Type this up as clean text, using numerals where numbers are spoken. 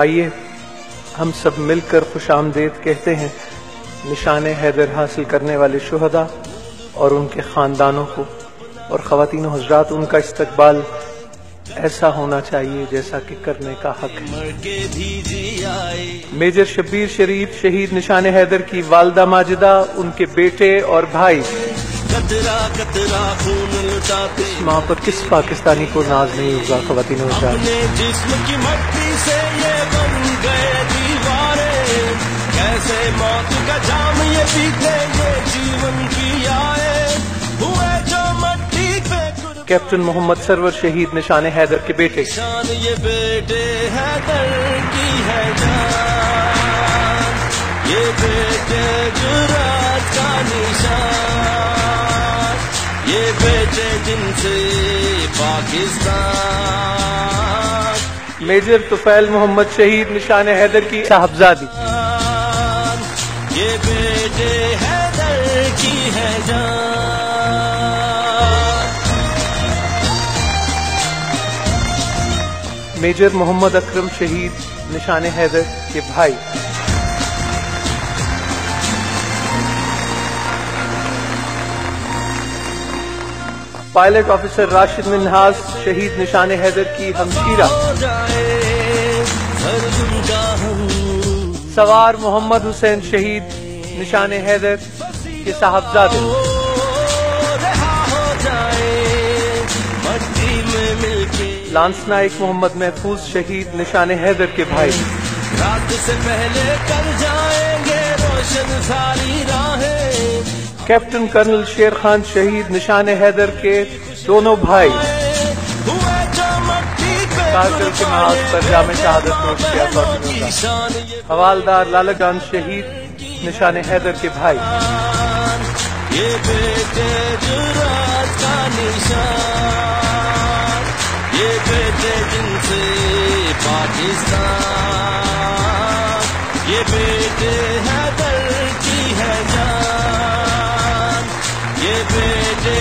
آئیے ہم سب مل کر خوش آمدید کہتے ہیں نشان حیدر حاصل کرنے والے شہداء اور ان کے خاندانوں کو، اور خواتین و حضرات ان کا استقبال ایسا ہونا چاہیے جیسا کہ کرنے کا حق ہے۔ میجر شبیر شریف شہید نشان حیدر کی والدہ ماجدہ، ان کے بیٹے اور بھائی، اس ماں پر کس پاکستانی کو ناز نہیں ہوگا؟ خواتین و حضرات، جسم کی مٹی سے یہ بن گئے دیوارے، کیسے موت کا جام یہ پیتے یہ جیون کی آئے، ہوئے جو مٹی پہ کیپٹن محمد سرور شہید نشان حیدر کے بیٹے، شان یہ بیٹے حیدر کی ہے جان، یہ بیٹے جرأت کا نشان، یہ بیٹے جن سے پاکستان۔ میجر طفیل محمد شہید نشان حیدر کی صاحبزادی، یہ بیٹے حیدر کی ہے جان۔ میجر محمد اکرم شہید نشان حیدر کے بھائی، پائلٹ آفیسر راشد منہاس شہید نشان حیدر کی ہمشیرہ، سوار محمد حسین شہید نشان حیدر کے صاحبزادے، لانس نائک محمد محفوظ شہید نشان حیدر کے بھائی، رات سے پہلے کر جائیں گے روشن ساری راہیں، کیپٹن کرنل شیر خان شہید نشان حیدر کے دونوں بھائی، کارگل کے محاذ پر جامع شہادت نوش کیا، حوالدار لالا جان شہید نشان حیدر کے بھائی، یہ بیٹے جرأت کا نشان، یہ بیٹے جن سے پاکستان، یہ بیٹے حیدر کی ہے جان، یہ بیٹے